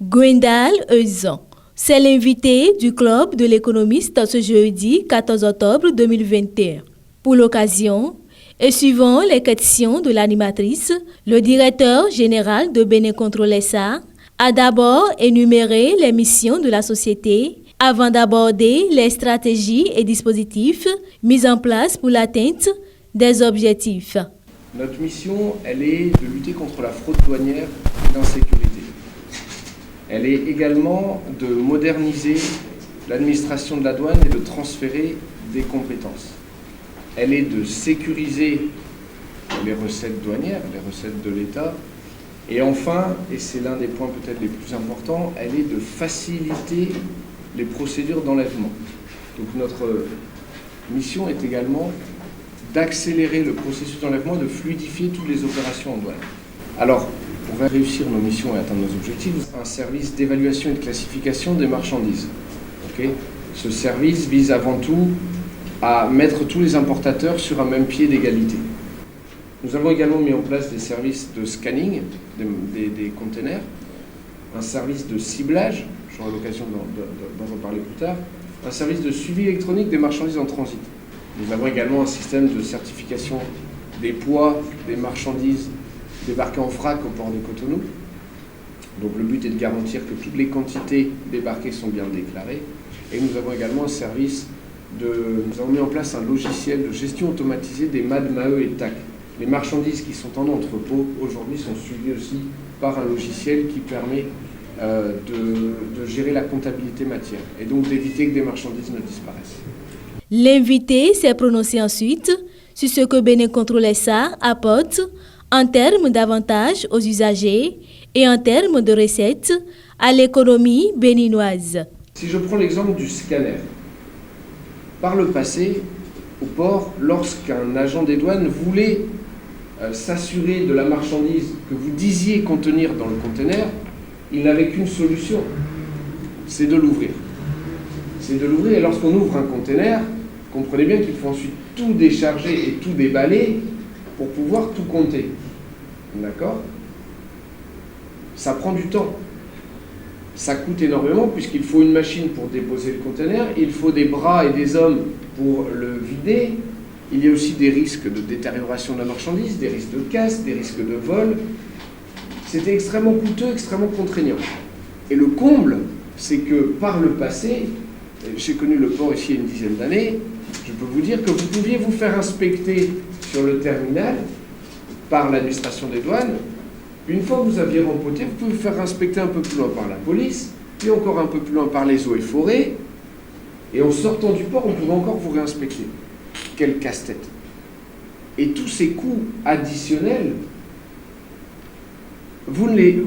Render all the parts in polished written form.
Gwendal Euzan, c'est l'invité du Club de l'économiste ce jeudi 14 octobre 2021. Pour l'occasion, et suivant les questions de l'animatrice, le directeur général de Bénin Contrôle SA a d'abord énuméré les missions de la société avant d'aborder les stratégies et dispositifs mis en place pour l'atteinte des objectifs. Notre mission, elle est de lutter contre la fraude douanière et l'insécurité. Elle est également de moderniser l'administration de la douane et de transférer des compétences. Elle est de sécuriser les recettes douanières, les recettes de l'État. Et enfin, et c'est l'un des points peut-être les plus importants, elle est de faciliter les procédures d'enlèvement. Donc notre mission est également d'accélérer le processus d'enlèvement, de fluidifier toutes les opérations en douane. Alors, pour réussir nos missions et atteindre nos objectifs, un service d'évaluation et de classification des marchandises. Okay. Ce service vise avant tout à mettre tous les importateurs sur un même pied d'égalité. Nous avons également mis en place des services de scanning des containers, un service de ciblage, j'aurai l'occasion d'en reparler plus tard, un service de suivi électronique des marchandises en transit. Nous avons également un système de certification des poids des marchandises débarquées en vrac au port de Cotonou. Donc le but est de garantir que toutes les quantités débarquées sont bien déclarées. Et nous avons également un service nous avons mis en place un logiciel de gestion automatisée des MAD, MAE et TAC. Les marchandises qui sont en entrepôt aujourd'hui sont suivies aussi par un logiciel qui permet de gérer la comptabilité matière et donc d'éviter que des marchandises ne disparaissent. L'invité s'est prononcé ensuite sur ce que Bénin Contrôle SA apporte en termes d'avantages aux usagers et en termes de recettes à l'économie béninoise. Si je prends l'exemple du scanner, par le passé, au port, lorsqu'un agent des douanes voulait s'assurer de la marchandise que vous disiez contenir dans le conteneur, il n'avait qu'une solution, c'est de l'ouvrir. C'est de l'ouvrir et lorsqu'on ouvre un conteneur, comprenez bien qu'il faut ensuite tout décharger et tout déballer pour pouvoir tout compter. D'accord ? Ça prend du temps. Ça coûte énormément puisqu'il faut une machine pour déposer le conteneur, il faut des bras et des hommes pour le vider. Il y a aussi des risques de détérioration de la marchandise, des risques de casse, des risques de vol. C'était extrêmement coûteux, extrêmement contraignant. Et le comble, c'est que par le passé, j'ai connu le port ici il y a une dizaine d'années, je peux vous dire que vous pouviez vous faire inspecter sur le terminal par l'administration des douanes. Une fois que vous aviez rempoté, vous pouvez vous faire inspecter un peu plus loin par la police, puis encore un peu plus loin par les eaux et forêts, et en sortant du port, on pouvait encore vous réinspecter. Quel casse-tête. Et tous ces coûts additionnels, vous les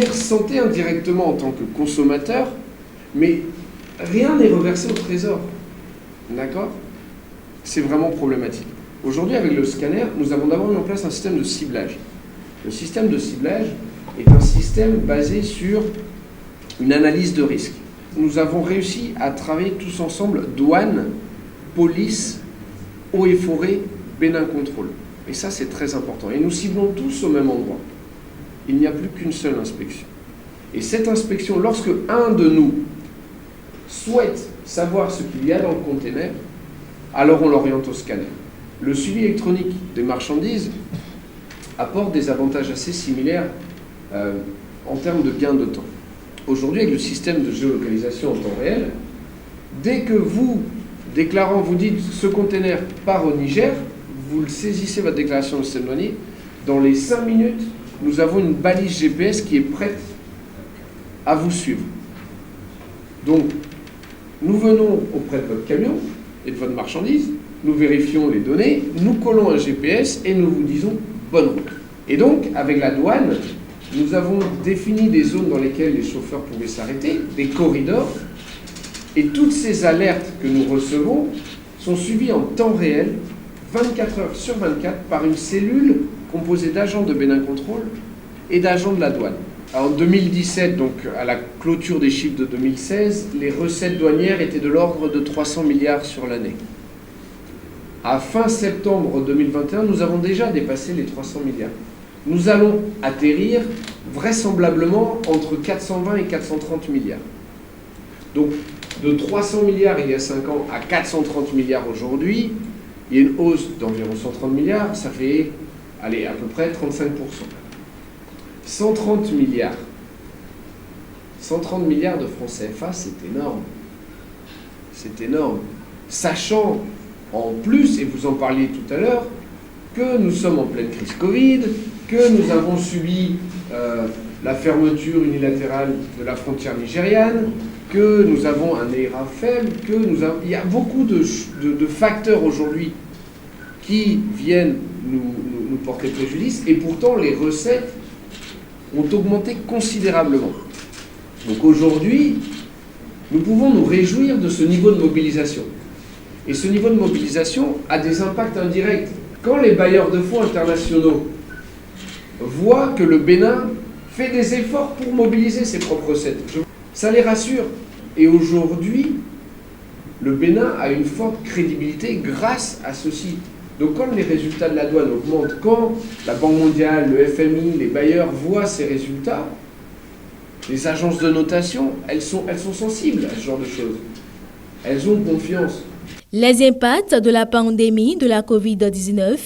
ressentez indirectement en tant que consommateur, mais rien n'est reversé au trésor. D'accord ? C'est vraiment problématique. Aujourd'hui, avec le scanner, nous avons d'abord mis en place un système de ciblage. Le système de ciblage est un système basé sur une analyse de risque. Nous avons réussi à travailler tous ensemble, douane, police, eaux et forêts, Bénin Contrôle. Et ça, c'est très important. Et nous ciblons tous au même endroit. Il n'y a plus qu'une seule inspection. Et cette inspection, lorsque un de nous souhaite savoir ce qu'il y a dans le conteneur, alors on l'oriente au scanner. Le suivi électronique des marchandises apporte des avantages assez similaires en termes de gain de temps. Aujourd'hui, avec le système de géolocalisation en temps réel, dès que vous, déclarant, vous dites ce conteneur part au Niger, vous le saisissez votre déclaration de système douanier, dans les 5 minutes, nous avons une balise GPS qui est prête à vous suivre. Donc, nous venons auprès de votre camion et de votre marchandise, nous vérifions les données, nous collons un GPS et nous vous disons bonne route. Et donc, avec la douane, nous avons défini des zones dans lesquelles les chauffeurs pouvaient s'arrêter, des corridors, et toutes ces alertes que nous recevons sont suivies en temps réel, 24 heures sur 24, par une cellule composée d'agents de Bénin Contrôle et d'agents de la douane. En 2017, donc à la clôture des chiffres de 2016, les recettes douanières étaient de l'ordre de 300 milliards sur l'année. À fin septembre 2021, nous avons déjà dépassé les 300 milliards. nous allons atterrir vraisemblablement entre 420 et 430 milliards. Donc, de 300 milliards il y a 5 ans à 430 milliards aujourd'hui, il y a une hausse d'environ 130 milliards, ça fait, allez, à peu près 35%. 130 milliards. 130 milliards de francs CFA, c'est énorme. C'est énorme. Sachant, en plus, et vous en parliez tout à l'heure, que nous sommes en pleine crise Covid, que nous avons subi la fermeture unilatérale de la frontière nigériane, que nous avons un ERA faible, il y a beaucoup de facteurs aujourd'hui qui viennent nous porter préjudice, et pourtant les recettes ont augmenté considérablement. Donc aujourd'hui, nous pouvons nous réjouir de ce niveau de mobilisation. Et ce niveau de mobilisation a des impacts indirects. Quand les bailleurs de fonds internationaux voient que le Bénin fait des efforts pour mobiliser ses propres recettes, ça les rassure. Et aujourd'hui, le Bénin a une forte crédibilité grâce à ceci. Donc quand les résultats de la douane augmentent, quand la Banque mondiale, le FMI, les bailleurs voient ces résultats, les agences de notation, elles sont sensibles à ce genre de choses. Elles ont confiance. Les impacts de la pandémie de la COVID-19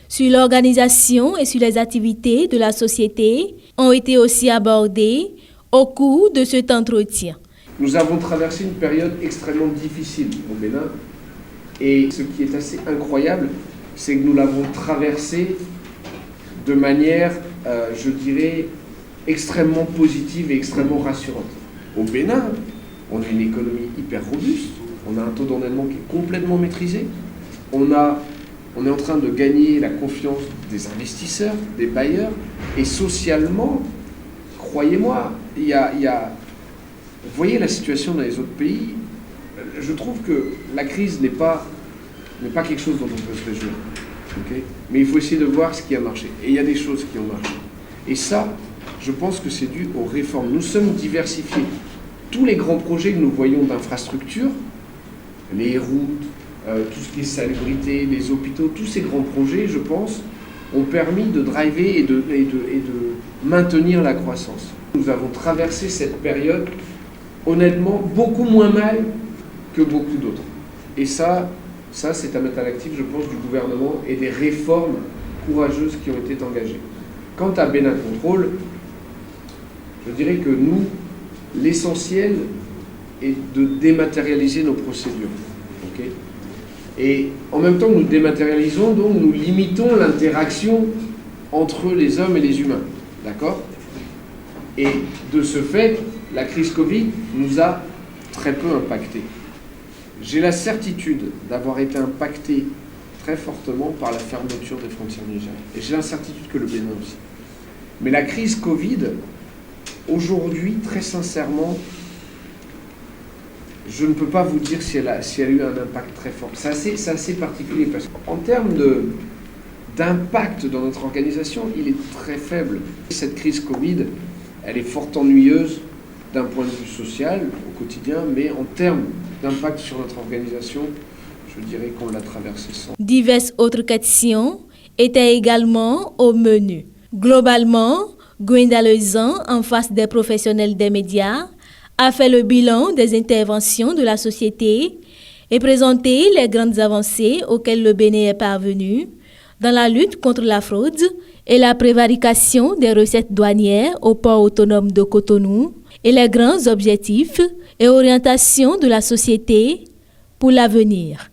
sur l'organisation et sur les activités de la société ont été aussi abordés au cours de cet entretien. Nous avons traversé une période extrêmement difficile au Bénin et ce qui est assez incroyable, c'est que nous l'avons traversée de manière, je dirais, extrêmement positive et extrêmement rassurante. Au Bénin, on a une économie hyper robuste, on a un taux d'endettement qui est complètement maîtrisé, on est en train de gagner la confiance des investisseurs, des bailleurs, et socialement, croyez-moi, il y a vous voyez la situation dans les autres pays, je trouve que la crise n'est pas quelque chose dont on peut se réjouir. Okay, mais il faut essayer de voir ce qui a marché. Et il y a des choses qui ont marché. Et ça, je pense que c'est dû aux réformes. Nous sommes diversifiés. Tous les grands projets que nous voyons d'infrastructures, les routes, tout ce qui est salubrité, les hôpitaux, tous ces grands projets, je pense, ont permis de driver et de maintenir la croissance. Nous avons traversé cette période, honnêtement, beaucoup moins mal que beaucoup d'autres. Et ça c'est à mettre à l'actif, je pense, du gouvernement et des réformes courageuses qui ont été engagées. Quant à Bénin Contrôle, je dirais que nous, l'essentiel est de dématérialiser nos procédures. Okay, et en même temps que nous dématérialisons, donc nous limitons l'interaction entre les hommes et les humains. D'accord ? Et de ce fait, la crise Covid nous a très peu impactés. J'ai la certitude d'avoir été impacté très fortement par la fermeture des frontières nigériennes. Et j'ai l'incertitude que le Bénin aussi. Mais la crise Covid, aujourd'hui, très sincèrement, je ne peux pas vous dire si elle a eu un impact très fort. C'est assez particulier parce qu'en termes d'impact dans notre organisation, il est très faible. Cette crise Covid, elle est fort ennuyeuse d'un point de vue social au quotidien, mais en termes d'impact sur notre organisation, je dirais qu'on l'a traversée sans. Diverses autres questions étaient également au menu. Globalement, Gwenda Lezan, en face des professionnels des médias, a fait le bilan des interventions de la société et présenté les grandes avancées auxquelles le Bénin est parvenu dans la lutte contre la fraude et la prévarication des recettes douanières au port autonome de Cotonou et les grands objectifs et orientations de la société pour l'avenir.